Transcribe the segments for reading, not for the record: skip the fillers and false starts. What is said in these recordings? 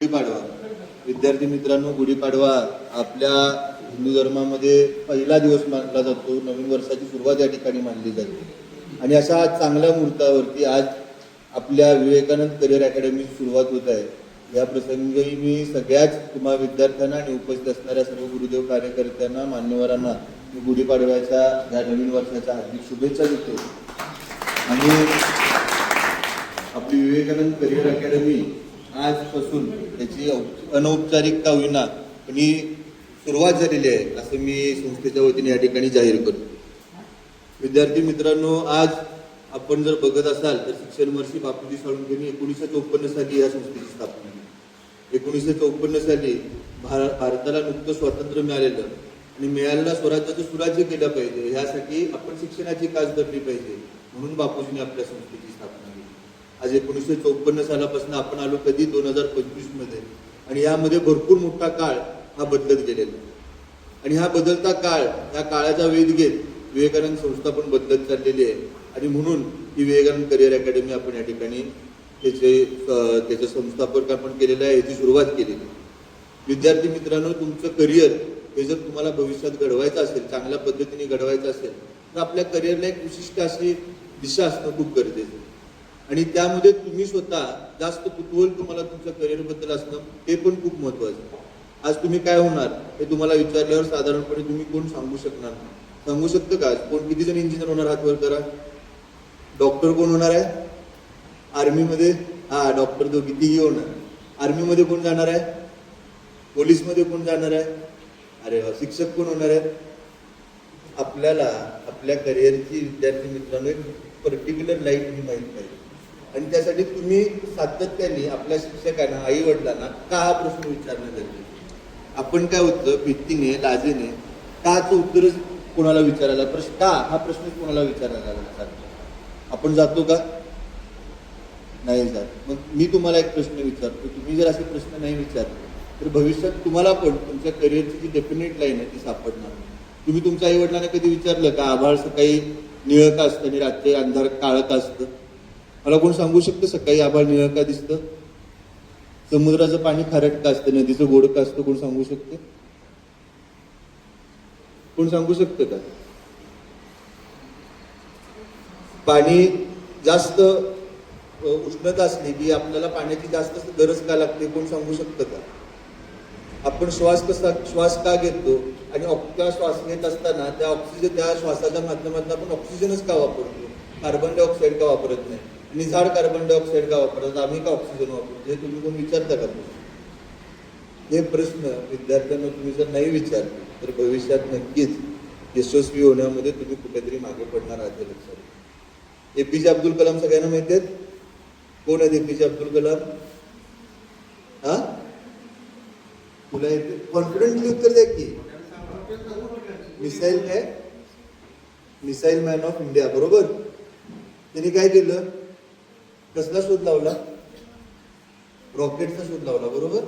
गुढीपाडवा. विद्यार्थी मित्रांनो, गुढीपाडवा आपल्या हिंदू धर्मामध्ये पहिला दिवस मानला जातो. नवीन वर्षाची सुरुवात या ठिकाणी मानली जाते आणि अशा चांगल्या मुहूर्तावरती आज आपल्या विवेकानंद करिअर अकॅडमीची सुरुवात होत आहे. या प्रसंगी मी सगळ्याच तुम्हा विद्यार्थ्यांना आणि उपस्थित असणाऱ्या सर्व गुरुदेव कार्यकर्त्यांना, मान्यवरांना मी गुढीपाडव्याच्या या नवीन वर्षाच्या हार्दिक शुभेच्छा देतो. आणि आपली विवेकानंद करिअर अकॅडमी आजपासून त्याची अनौपचारिक का होईना पण ही सुरुवात झालेली आहे असं मी संस्थेच्या वतीने या ठिकाणी जाहीर करतो. विद्यार्थी मित्रांनो, आज आपण जर बघत असाल तर शिक्षण महर्षी बापूजी साळुंखेंनी 1954 साली या संस्थेची स्थापना केली. 1954 साली भारताला नुकतं स्वातंत्र्य मिळालेलं आणि मिळालेल्या स्वराज्याचं सुराज्य केलं पाहिजे, यासाठी आपण शिक्षणाची कास धरली पाहिजे म्हणून बापूजींनी आपल्या संस्थेची स्थापना केली. आज 1954 सालापासून आपण आलो कधी 2025 मध्ये आणि यामध्ये भरपूर मोठा काळ हा बदलत गेलेला आणि हा बदलता काळ, या काळाचा वेध घेत विवेकानंद संस्था पण बदलत चाललेली आहे आणि म्हणून ही विवेकानंद करिअर अकॅडमी आपण या ठिकाणी त्याचे संस्थापक आपण केलेलं आहे, याची सुरुवात केलेली. विद्यार्थी मित्रांनो, तुमचं करिअर हे जर तुम्हाला भविष्यात घडवायचं असेल, चांगल्या पद्धतीने घडवायचं असेल तर आपल्या करिअरला एक विशिष्ट अशी दिशा असणं खूप गरजेचं आहे आणि त्यामध्ये तुम्ही स्वतः जास्त कुतूहल तुम्हाला तुमच्या करिअरबद्दल असणं ते पण खूप महत्त्वाचं आहे. आज तुम्ही काय होणार हे तुम्हाला विचारल्यावर साधारणपणे तुम्ही कोण सांगू शकणार नाही. सांगू शकतं का? कोण किती जण इंजिनियर होणार? हात वर करा. डॉक्टर कोण होणार आहे? आर्मीमध्ये डॉक्टर तो कितीही होणार. आर्मीमध्ये कोण जाणार आहे? पोलीसमध्ये कोण जाणार आहे? अरे वा. शिक्षक कोण होणार आहे? आपल्याला आपल्या करिअरची विद्यार्थी मित्रांनो एक पर्टिक्युलर लाईन ही माहीत पाहिजे आणि त्यासाठी तुम्ही सातत्याने आपल्या शिक्षकांना, आई वडिलांना का हा प्रश्न विचारणं गरजेचं. आपण काय होतं, भीतीने, लाजेने काचं उत्तर कोणाला विचारायला, का हा प्रश्न कोणाला विचारायला आपण जातो का? नाही जात. मग मी तुम्हाला एक प्रश्न विचारतो, तुम्ही जर असे प्रश्न नाही विचारले तर भविष्यात तुम्हाला पण तुमच्या करिअरची जी डेफिनेट लाईन आहे ती सापडणार नाही. तुम्ही तुमच्या आई वडिलांना कधी विचारलं का आभाळ सकाळी निळं का असतं आणि रात्री अंधार काळं का असतं? मला कोण सांगू शकतं सकाळी आभाळ निळं का दिसतं? समुद्राचं पाणी खारट का असतं? नदीचं गोड का असतं? कोण सांगू शकतं? कोण सांगू शकतं का? पाणी जास्त उष्णता असली की आपल्याला पाण्याची जास्त गरज का लागते? कोण सांगू शकतं का? आपण श्वास का घेतो आणि त्या श्वास घेत असताना त्या श्वासाच्या माध्यमातून आपण ऑक्सिजनच का वापरतो? कार्बन डायऑक्साईड का वापरत नाही? आणि झाड कार्बन डायऑक्साईड का वापरतात, आम्ही का ऑक्सिजन वापरतो? हे तुम्ही कोण विचारता का? हे प्रश्न विद्यार्थ्यांना तुम्ही जर नाही विचारले तर भविष्यात नक्कीच यशस्वी होण्यामध्ये तुम्ही कुठेतरी मागे पडणार आहात. लक्षात. एपीजे अब्दुल कलाम सगळ्यांना माहिती आहेत. कोण आहेत एपीजे अब्दुल कलाम? तुला येते? कॉन्फिडेंटली उत्तर द्या की. Missile man of India. बरोबर. त्यांनी काय केलं? कसला शोध लावला? रॉकेटचा शोध लावला. बरोबर.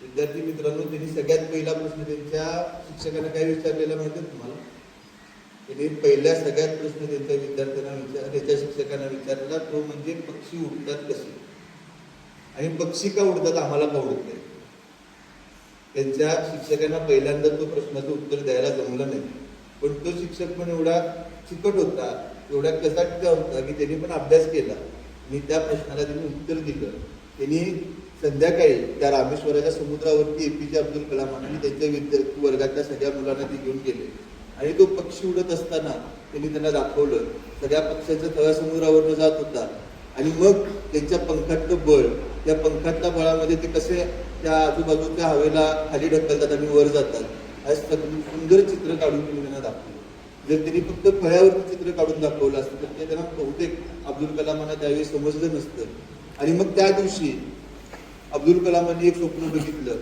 विद्यार्थी मित्रांनो, त्यांनी सगळ्यात पहिला प्रश्न त्यांच्या शिक्षकांना काय विचारलेला माहिती आहे तुम्हाला? त्यांनी पहिल्या सगळ्यात प्रश्न त्यांच्या विद्यार्थ्यांना त्याच्या शिक्षकांना विचारला तो म्हणजे पक्षी उडतात कसे आणि पक्षी का उडतात, आम्हाला का उडत नाही. त्यांच्या शिक्षकांना पहिल्यांदा तो प्रश्नाचं उत्तर द्यायला जमलं नाही, पण तो शिक्षक पण एवढा चिकट होता, एवढा कसाटचा होता की त्यांनी पण अभ्यास केला आणि त्या प्रश्नाला त्यांनी उत्तर दिलं. त्यांनी संध्याकाळी त्या रामेश्वराच्या समुद्रावरती एपीजे अब्दुल कलामांना आणि त्यांच्या विद्यार्थी वर्गातल्या सगळ्या मुलांना ते घेऊन गेले आणि तो पक्षी उडत असताना त्यांनी त्यांना दाखवलं. सगळ्या पक्ष्यांचा तळा समुद्रावरनं जात होता आणि मग त्यांच्या पंखातलं बळ, त्या पंखातल्या बळामध्ये ते कसे त्या आजूबाजूच्या हवेला खाली ढकलतात आणि वर जातात, असं सुंदर चित्र काढून त्यांनी त्यांना दाखवलं. जर त्यांनी फक्त फळ्यावरती चित्र काढून दाखवलं असतं तर ते त्यांना बहुतेक अब्दुल कलामांना त्यावेळी समजलं नसतं. आणि मग त्या दिवशी अब्दुल कलामांनी एक स्वप्न बघितलं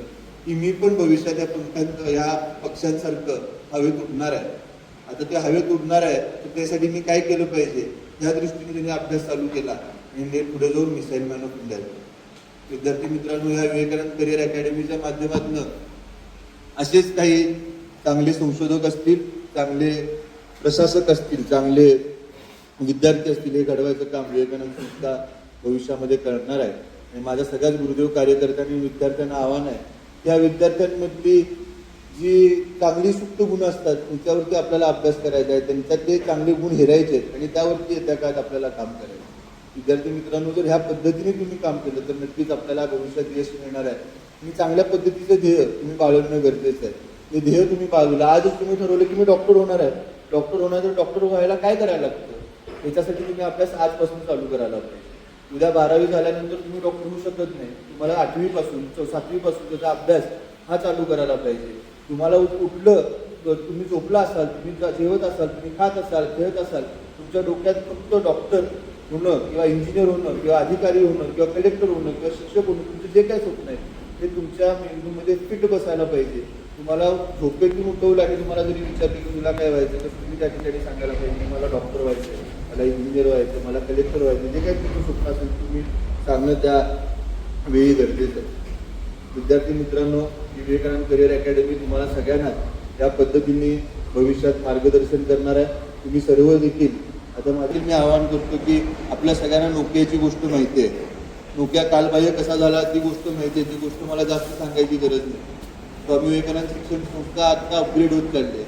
की मी पण भविष्यात या पक्ष्यांसारखं हवेत उडणार आहे. आता ते हवेत उडणार आहे तर त्यासाठी मी काय केलं पाहिजे, या दृष्टीने त्यांनी अभ्यास चालू केला आणि पुढे जाऊन मिसाईल मॅन ऑफ इंडिया. विद्यार्थी मित्रांनो, या विवेकानंद करिअर अकॅडमीच्या माध्यमातून असेच काही चांगले संशोधक असतील, चांगले प्रशासक असतील, चांगले विद्यार्थी असतील, हे घडवायचं काम विवेकानंद संस्था भविष्यामध्ये करणार आहे. आणि माझ्या सगळ्याच गुरुदेव कार्यकर्त्यांनी विद्यार्थ्यांना आव्हान आहे, त्या विद्यार्थ्यांमधली जी चांगली सुप्त गुण असतात त्यांच्यावरती आपल्याला अभ्यास करायचा आहे, त्यांच्यातले चांगले गुण हेरायचे आहेत आणि त्यावरती येत्या काळात आपल्याला काम करायचं. विद्यार्थी मित्रांनो, जर ह्या पद्धतीने तुम्ही काम केलं तर नक्कीच आपल्याला भविष्यात यश मिळणार आहे. आणि चांगल्या पद्धतीचं ध्येय तुम्ही बाळगणं गरजेचं आहे. ते ध्येय तुम्ही बाळगलं, आजच तुम्ही ठरवलं की मी डॉक्टर होणार आहे. डॉक्टर होणार, तर डॉक्टर व्हायला काय करायला लागतं, त्याच्यासाठी तुम्ही अभ्यास आजपासून चालू करायला पाहिजे. उद्या 12वी झाल्यानंतर तुम्ही डॉक्टर होऊ शकत नाही. तुम्हाला 8वीपासून 7वीपासून त्याचा अभ्यास हा चालू करायला पाहिजे. तुम्हाला उठलं, तुम्ही झोपला असाल, तुम्ही जेवत असाल, तुम्ही खात असाल, खेळत असाल, तुमच्या डोक्यात फक्त डॉक्टर होणं किंवा इंजिनियर होणं किंवा अधिकारी होणं किंवा कलेक्टर होणं किंवा शिक्षक होणं, तुमचं जे काय स्वप्न आहे ते तुमच्या मेंदूमध्ये फिट बसायला पाहिजे. तुम्हाला झोपेतून उठवलं आणि तुम्हाला जरी विचारलं की तुला काय व्हायचं, तर तुम्ही त्या ठिकाणी सांगायला पाहिजे मला डॉक्टर व्हायचं आहे, मला इंजिनियर व्हायचं, मला कलेक्टर व्हायचं, जे काही तुमचं स्वप्न असेल तुम्ही सांगणं त्या वेळी गरजेचं आहे. विद्यार्थी मित्रांनो, विवेकानंद करिअर अकॅडमी तुम्हाला सगळ्यांना त्या पद्धतीने भविष्यात मार्गदर्शन करणार आहे. तुम्ही सर्व देखील आता माझे मी आवाहन करतो की आपल्या सगळ्यांना नोकियाची गोष्ट माहिती आहे. नोकिया कालबाह्य कसा झाला ती गोष्ट माहिती आहे, ती गोष्ट मला जास्त सांगायची गरज नाही. स्वामी विवेकानंद शिक्षण संस्था आता अपग्रेड होत चालली आहे.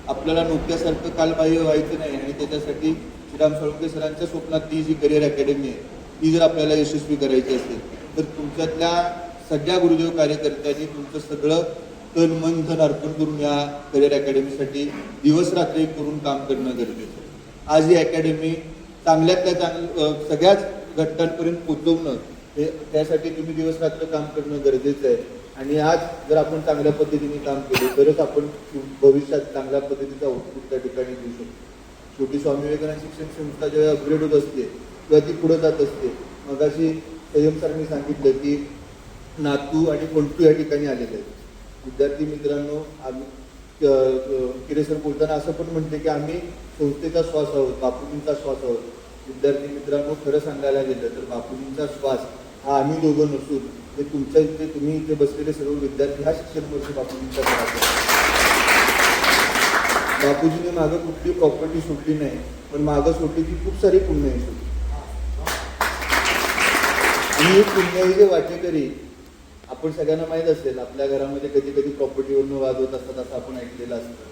आपल्याला नोकियासारखं कालबाह्य व्हायचं नाही आणि त्याच्यासाठी श्रीराम साळुंखे सरांच्या स्वप्नात ती जी करिअर अकॅडमी आहे ती जर आपल्याला यशस्वी करायची असेल तर तुमच्यातल्या सगळ्या गुरुदेव कार्यकर्त्यांनी तुमचं सगळं तन मन धन अर्पण करून या करिअर अकॅडमीसाठी दिवस रात्री करून काम करणं गरजेचं आहे. आज ही अकॅडमी चांगल्यातल्या सगळ्याच घटकांपर्यंत पोहोचवणं हे त्यासाठी तुम्ही दिवस रात्र काम करणं गरजेचं आहे. आणि आज जर आपण चांगल्या पद्धतीने काम केलं तरच आपण भविष्यात चांगल्या पद्धतीचा आउटपुट त्या ठिकाणी देऊ शकतो. शेवटी स्वामी विवेकानंद शिक्षण संस्था जेव्हा अपग्रेड होत असते तेव्हा ती पुढे जात असते. मगाशी संयम सरांनी सांगितलं की नातू आणि पंटू या ठिकाणी आलेले आहेत. विद्यार्थी मित्रांनो, आम्ही किरेसर बोलताना असं पण म्हणते की आम्ही संस्थेचा श्वास आहोत, बापूजींचा श्वास आहोत. विद्यार्थी मित्रांनो, खरं सांगायला गेलं तर बापूजींचा श्वास हा आम्ही दोघं नसून ते तुमच्या इथे तुम्ही इथे बसलेले सर्व विद्यार्थी हा शिक्षण वर्ष बापूजींचा श्वास आहे. बापूजीने मागं कुठली प्रॉपर्टी सुटली नाही, पण मागं सोडली ती खूप सारी पुण्याई सुटली. आणि हे पुण्याईचे वाटेकरी आपण सगळ्यांना माहीत असेल, आपल्या घरामध्ये कधी कधी प्रॉपर्टीवरून वाद होत असतात असं आपण ऐकलेलं असतं.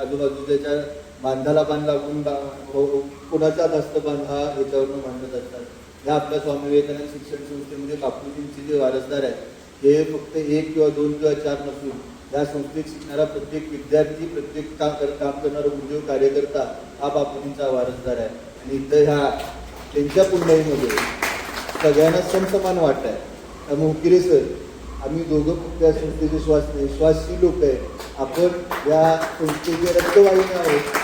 आजूबाजूच्या बांधाला बांध लागून कोणाचा जास्त बांध हा ह्याच्यावरून बांधत असतात. ह्या आपल्या स्वामी विवेकानंद शिक्षण संस्थेमध्ये बापूजींचे जे वारसदार आहेत हे फक्त 1 किंवा 2 किंवा 4 नसून या संस्थेत शिकणारा प्रत्येक विद्यार्थी, प्रत्येक काम करणारा गुरुदेव कार्यकर्ता हा बापूजींचा वारसदार आहे. आणि इथं ह्या त्यांच्या पुण्याईमध्ये सगळ्यांना समसमान वाट आहे. त्यामुळे उकिरे सर, आम्ही दोघं फक्त या संस्थेचे श्वास नाही, श्वासशी लोक आहे. आपण या संस्थेचे रक्तवाहिनी आहोत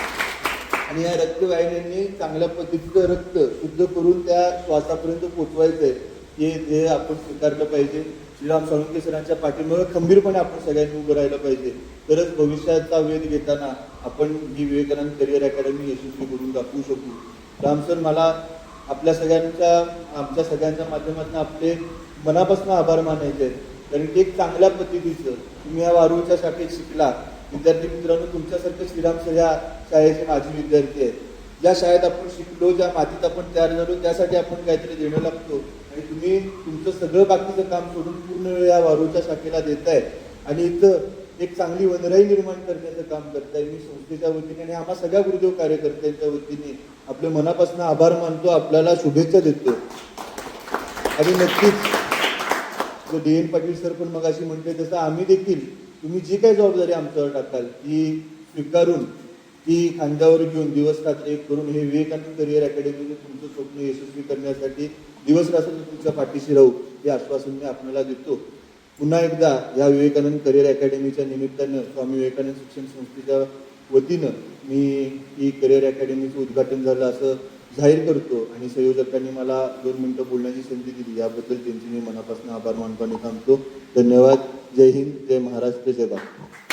आणि या रक्तवाहिन्यांनी चांगल्या पद्धतीचं रक्त शुद्ध करून त्या श्वासापर्यंत पोचवायचं आहे. हे ध्येय आपण स्वीकारलं पाहिजे. श्रीराम साळुंखे सरांच्या पाठीमागे खंबीरपणे आपण सगळ्यांनी उभं राहिलं पाहिजे. तरच भविष्याचा वेध घेताना आपण ही विवेकानंद करिअर अकॅडमी यशस्वी करून दाखवू शकू. राम सर, मला आमच्या सगळ्यांच्या माध्यमातून आपले मनापासून आभार मानायचे आहेत. कारण की एक चांगल्या पद्धतीचं तुम्ही या वारूळच्या शाखेत शिकला. विद्यार्थी मित्रांनो, तुमच्यासारखे श्रीराम सर या शाळेचे माजी विद्यार्थी आहेत. ज्या शाळेत आपण शिकलो, ज्या मातीत आपण तयार झालो, त्यासाठी आपण काहीतरी देणं लागतो आणि तुम्ही तुमचं सगळं बाकीचं काम सोडून पूर्ण वेळ या वारूळच्या शाखेला देताय आणि इथं एक चांगली वनराई निर्माण करण्याचं काम करताय. मी संस्थेच्या वतीने आणि आम्हा सगळ्या गुरुदेव कार्यकर्त्यांच्या वतीने आपल्या मनापासून आभार मानतो, आपल्याला शुभेच्छा देतो. आणि नक्कीच जो डी एन पाटील सर पण मगाशी म्हटले तसं आम्ही देखील तुम्ही जी काही जबाबदारी आमच्यावर टाकाल ती स्वीकारून ती खांद्यावर घेऊन दिवस रात्र एक करून हे विवेकानंद करिअर अकॅडमीचं तुमचं स्वप्न यशस्वी करण्यासाठी दिवस रात्र तुमच्या पाठीशी राहू हे आश्वासन मी आपल्याला देतो. पुन्हा एकदा या विवेकानंद करिअर अकॅडमीच्या निमित्तानं स्वामी विवेकानंद शिक्षण संस्थेच्या वतीनं मी ही करिअर अकॅडमीचं उद्घाटन झालं असं जाहीर करतो आणि संयोजकांनी मला 2 मिनिटं बोलण्याची संधी दिली याबद्दल त्यांचे मी मनापासून आभार मानतो आणि थांबतो. धन्यवाद. जय हिंद, जय महाराष्ट्र, जय भारत.